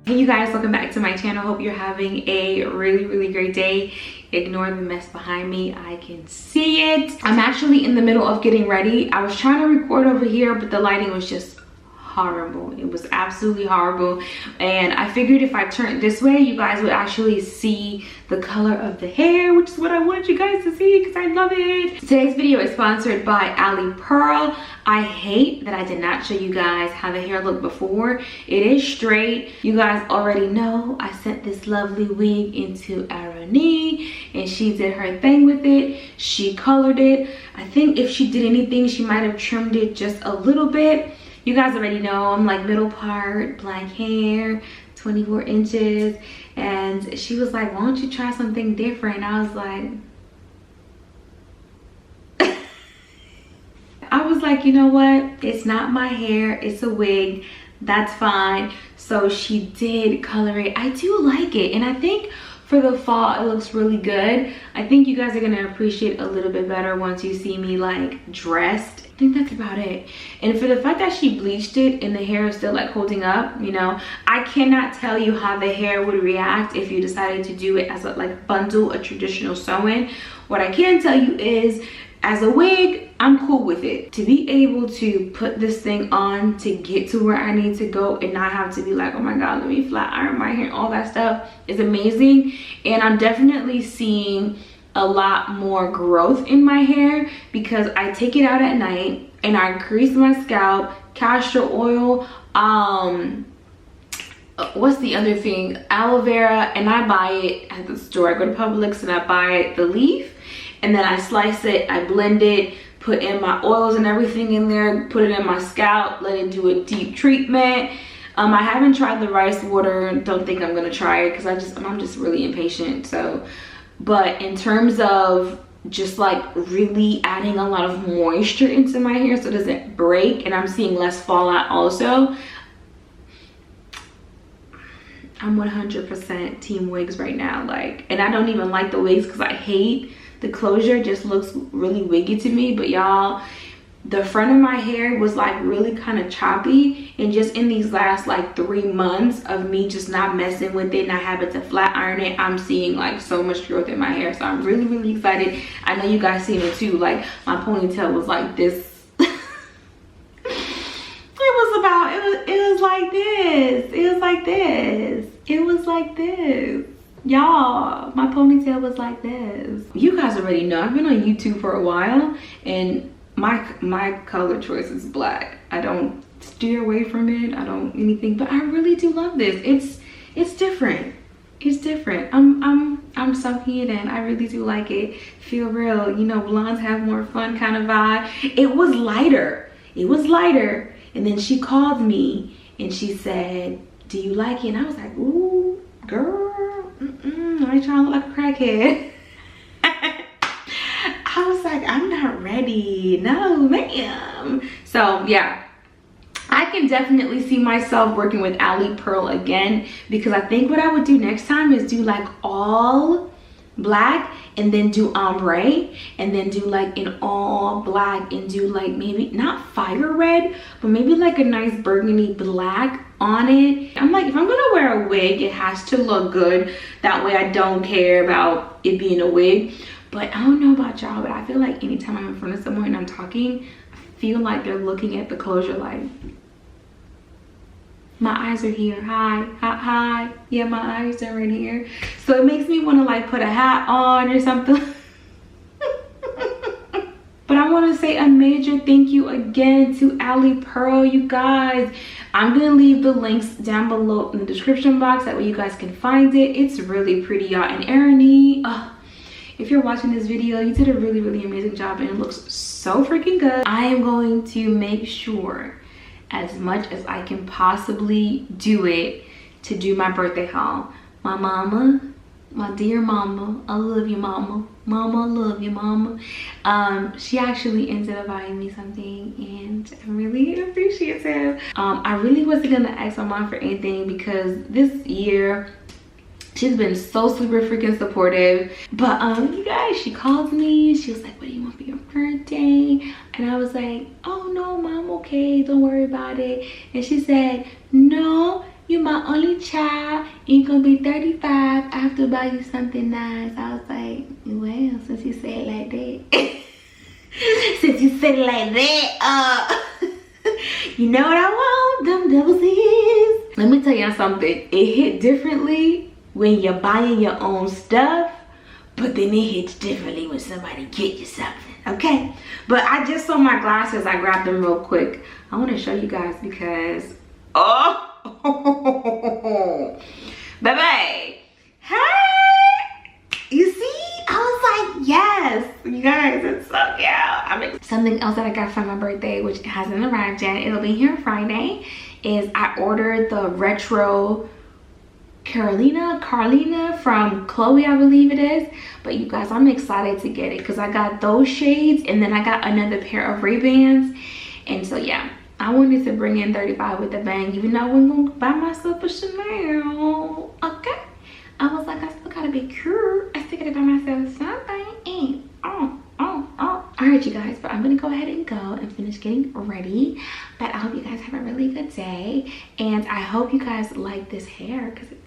Hey you guys, welcome back to my channel. Hope you're having a really great day. Ignore the mess behind me, I can see it. I'm actually in the middle of getting ready. I was trying to record over here, but the lighting was just horrible. It was absolutely horrible, and I figured if I turned this way, you guys would actually see the color of the hair, which is what I wanted you guys to see because I love it. Today's video is sponsored by Alipearl. I hate that I did not show you guys how the hair looked before. It is straight. You guys already know I sent this lovely wig into Irony and she did her thing with it. She colored it. I think if she did anything, she might have trimmed it just a little bit. You guys already know I'm like middle part, black hair, 24 inches. And she was like, why don't you try something different? I was like, you know what? It's not my hair, it's a wig. That's fine. So she did color it. I do like it. And I think for the fall, it looks really good. I think you guys are gonna appreciate a little bit better once you see me like dressed. I think that's about it. And for the fact that she bleached it and the hair is still like holding up, you know, I cannot tell you how the hair would react if you decided to do it as a like bundle, a traditional sew-in. What I can tell you is, as a wig, I'm cool with it. To be able to put this thing on to get to where I need to go and not have to be like, oh my god, let me flat iron my hair, all that stuff is amazing. And I'm definitely seeing a lot more growth in my hair because I take it out at night and I grease my scalp, castor oil, what's the other thing, aloe vera, and I buy it at the store. I go to Publix and I buy the leaf, and then I slice it, I blend it, put in my oils and everything in there, put it in my scalp, let it do a deep treatment. I haven't tried the rice water. Don't think I'm gonna try it because I'm just really impatient. So, but in terms of just like really adding a lot of moisture into my hair so it doesn't break, and I'm seeing less fallout also, I'm 100% team wigs right now. Like, and I don't even like the wigs because I hate the closure. Just looks really wiggy to me. But y'all, the front of my hair was like really kind of choppy, and just in these last like 3 months of me just not messing with it, not having to flat iron it, I'm seeing like so much growth in my hair. So I'm really excited. I know you guys seen it too. Like, my ponytail was like this. It was like this. It was like this. It was like this. Y'all, my ponytail was like this. You guys already know I've been on YouTube for a while, and my color choice is black. I don't steer away from it. I don't anything, but I really do love this. It's different. It's different. I'm soaking it in. I really do like it. Feel real. You know, blondes have more fun kind of vibe. It was lighter. It was lighter. And then she called me and she said, do you like it? And I was like, ooh, girl, I ain't trying to look like a crackhead. I was like, I'm not ready. No, ma'am. So yeah, I can definitely see myself working with Alipearl again, because I think what I would do next time is do like all black and then do ombre, and then do like an all black and do like maybe not fire red, but maybe like a nice burgundy black on it. I'm like, if I'm gonna wear a wig, it has to look good. That way I don't care about it being a wig. But I don't know about y'all, but I feel like anytime I'm in front of someone and I'm talking, I feel like they're looking at the closure like, my eyes are here, hi, yeah, my eyes are right here. So it makes me want to like put a hat on or something. But I want to say a major thank you again to Alipearl, you guys. I'm gonna leave the links down below in the description box, that way you guys can find it. It's really pretty, y'all. And Irony, if you're watching this video, you did a really amazing job, and it looks so freaking good. I am going to make sure as much as I can possibly do it to do my birthday haul. My mama, my dear mama, I love you, mama. Mama, I love you, mama. She actually ended up buying me something, and I'm really appreciative. I really wasn't gonna ask my mom for anything because this year she's been so super freaking supportive. But you guys, she called me. She was like, what do you want for your birthday? And I was like, oh no, mom, okay, don't worry about it. And she said, no, you my only child. You're gonna be 35. I have to buy you something nice. I was like, well, since you say it like that. Since you said it like that, you know what I want? Them double C's. Let me tell y'all something. It hit differently when you're buying your own stuff, but then it hits differently when somebody get you something, okay? But I just saw my glasses. I grabbed them real quick. I want to show you guys because, oh, baby, hey, you see? I was like, yes, you guys, it's so cute. I mean, something else that I got for my birthday, which hasn't arrived yet, it'll be here Friday, is I ordered the retro Carolina from Chloe, I believe it is. But you guys, I'm excited to get it because I got those shades and then I got another pair of Ray-Bans. And so yeah, I wanted to bring in 35 with the bang, even though I wasn't gonna buy myself a Chanel, okay? I was like, I still gotta be cute. I still gotta buy myself something. All right, you guys, but I'm gonna go ahead and go and finish getting ready. But I hope you guys have a really good day. And I hope you guys like this hair because it's